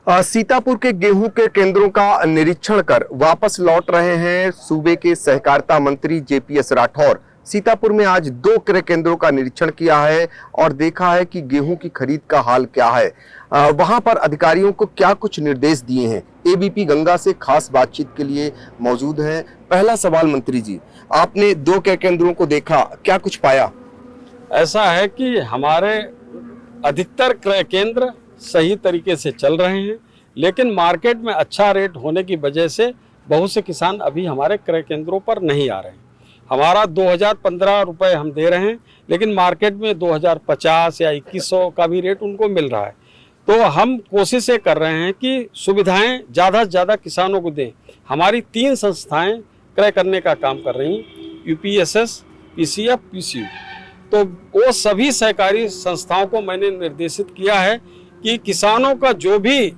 सीतापुर के गेहूं के केंद्रों का निरीक्षण कर वापस लौट रहे हैं सूबे के सहकारिता मंत्री जेपीएस राठौर। सीतापुर में आज 2 क्रय केंद्रों का निरीक्षण किया है और देखा है कि गेहूं की खरीद का हाल क्या है। वहां पर अधिकारियों को क्या कुछ निर्देश दिए हैं। एबीपी गंगा से खास बातचीत के लिए मौजूद हैं। पहला सवाल मंत्री जी, आपने 2 क्रय केंद्रों को देखा, क्या कुछ पाया? ऐसा है कि हमारे अधिकतर क्रय केंद्र सही तरीके से चल रहे हैं, लेकिन मार्केट में अच्छा रेट होने की वजह से बहुत से किसान अभी हमारे क्रय केंद्रों पर नहीं आ रहे हैं। हमारा 2015 रुपये हम दे रहे हैं, लेकिन मार्केट में 2050 या 2100 का भी रेट उनको मिल रहा है। तो हम कोशिश ये कर रहे हैं कि सुविधाएं ज़्यादा से ज़्यादा किसानों को दें। हमारी 3 संस्थाएं क्रय करने का काम कर रही हैं, यूपीएसएस, पीसीएफ, पीसीयू। तो वो सभी सहकारी संस्थाओं को मैंने निर्देशित किया है कि किसानों का जो भी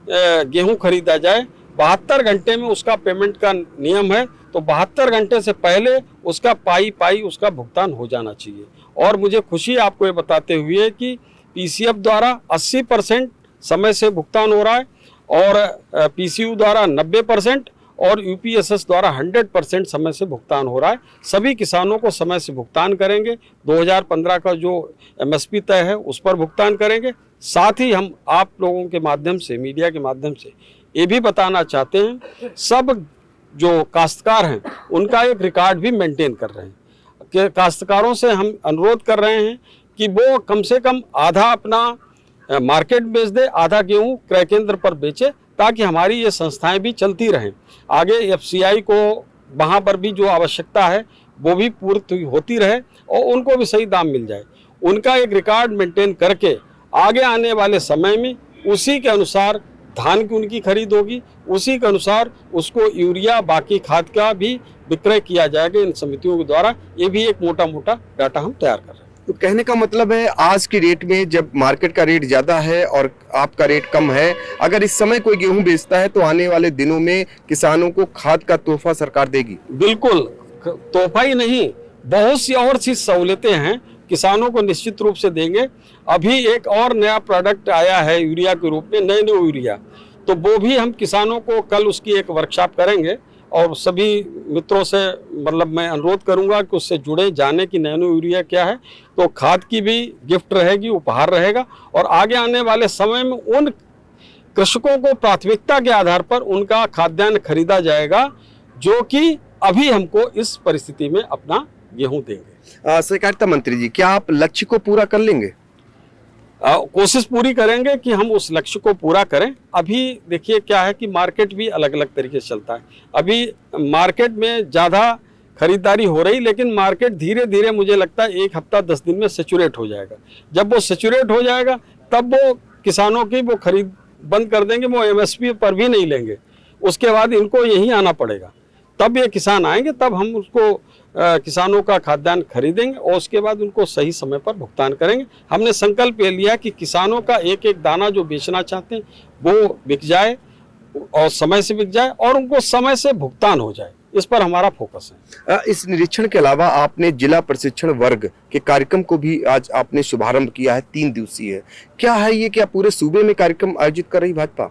गेहूं खरीदा जाए 72 घंटे में उसका पेमेंट का नियम है, तो 72 घंटे से पहले उसका पाई उसका भुगतान हो जाना चाहिए। और मुझे खुशी आपको ये बताते हुए कि पीसीएफ द्वारा 80% समय से भुगतान हो रहा है और पीसीयू द्वारा 90% और यूपीएसएस द्वारा 100% समय से भुगतान हो रहा है। सभी किसानों को समय से भुगतान करेंगे। 2015 का जो एमएसपी तय है उस पर भुगतान करेंगे। साथ ही हम आप लोगों के माध्यम से, मीडिया के माध्यम से ये भी बताना चाहते हैं, सब जो काश्तकार हैं उनका एक रिकॉर्ड भी मेंटेन कर रहे हैं। कि काश्तकारों से हम अनुरोध कर रहे हैं कि वो कम से कम आधा अपना मार्केट बेच दे, आधा गेहूँ क्रय केंद्र पर बेचे, ताकि हमारी ये संस्थाएं भी चलती रहें। आगे एफसीआई को वहाँ पर भी जो आवश्यकता है वो भी पूर्ति होती रहे और उनको भी सही दाम मिल जाए। उनका एक रिकॉर्ड मेंटेन करके आगे आने वाले समय में उसी के अनुसार धान की उनकी खरीद होगी, उसी के अनुसार उसको यूरिया बाकी खाद का भी विक्रय किया जाएगा इन समितियों के द्वारा। ये भी एक मोटा मोटा डाटा हम तैयार कर रहे हैं। तो कहने का मतलब है आज की रेट में जब मार्केट का रेट ज्यादा है और आपका रेट कम है, अगर इस समय कोई गेहूं बेचता है तो आने वाले दिनों में किसानों को खाद का तोहफा सरकार देगी? बिल्कुल, तोहफा ही नहीं, बहुत सी और सी सहूलतें हैं किसानों को निश्चित रूप से देंगे। अभी एक और नया प्रोडक्ट आया है यूरिया के रूप में, नैनो यूरिया, तो वो भी हम किसानों को कल उसकी एक वर्कशॉप करेंगे और सभी मित्रों से मैं अनुरोध करूंगा कि उससे जुड़े, जाने की नैनो यूरिया क्या है। तो खाद की भी गिफ्ट रहेगी, उपहार रहेगा और आगे आने वाले समय में उन कृषकों को प्राथमिकता के आधार पर उनका खाद्यान्न खरीदा जाएगा जो कि अभी हमको इस परिस्थिति में अपना गेहूं देंगे। सहकारिता मंत्री जी, क्या आप लक्ष्य को पूरा कर लेंगे? कोशिश पूरी करेंगे कि हम उस लक्ष्य को पूरा करें। अभी देखिए क्या है कि मार्केट भी अलग अलग तरीके से चलता है। अभी मार्केट में ज़्यादा खरीदारी हो रही, लेकिन मार्केट धीरे धीरे मुझे लगता है 1 हफ्ता 10 दिन में सेचुरेट हो जाएगा। जब वो सेचुरेट हो जाएगा तब वो किसानों की वो खरीद बंद कर देंगे, वो एमएसपी पर भी नहीं लेंगे। उसके बाद इनको यहीं आना पड़ेगा, तब ये किसान आएंगे, तब हम उसको किसानों का खाद्यान्न खरीदेंगे और उसके बाद उनको सही समय पर भुगतान करेंगे। हमने संकल्प ये लिया कि किसानों का एक एक दाना जो बेचना चाहते हैं वो बिक जाए और समय से बिक जाए और उनको समय से भुगतान हो जाए, इस पर हमारा फोकस है। इस निरीक्षण के अलावा आपने जिला प्रशिक्षण वर्ग के कार्यक्रम को भी आज आपने शुभारंभ किया है, 3 दिवसीय। क्या है ये? क्या पूरे सूबे में कार्यक्रम आयोजित कर रही भाजपा?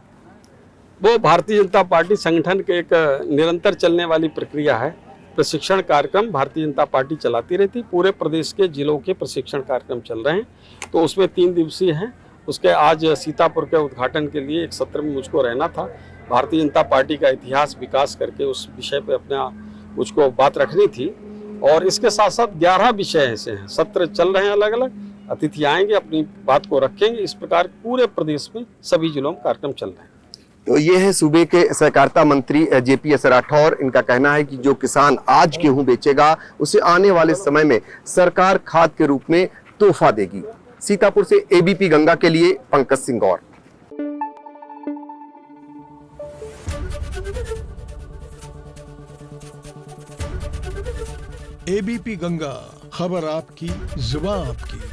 वो भारतीय जनता पार्टी संगठन के एक निरंतर चलने वाली प्रक्रिया है। प्रशिक्षण कार्यक्रम भारतीय जनता पार्टी चलाती रहती, पूरे प्रदेश के जिलों के प्रशिक्षण कार्यक्रम चल रहे हैं। तो उसमें 3 दिवसीय हैं। उसके आज सीतापुर के उद्घाटन के लिए एक सत्र में मुझको रहना था। भारतीय जनता पार्टी का इतिहास विकास करके उस विषय पे अपना मुझको बात रखनी थी और इसके साथ साथ 11 विषय ऐसे हैं, सत्र चल रहे हैं अलग अलग। अतिथि आएंगे, अपनी बात को रखेंगे। इस प्रकार पूरे प्रदेश में सभी जिलों में कार्यक्रम चल रहे हैं। तो ये है सूबे के सहकारिता मंत्री जेपीएस राठौर। इनका कहना है कि जो किसान आज गेहूं बेचेगा उसे आने वाले समय में सरकार खाद के रूप में तोहफा देगी। सीतापुर से एबीपी गंगा के लिए पंकज सिंह गौर। एबीपी गंगा, खबर आपकी, जुबान आपकी।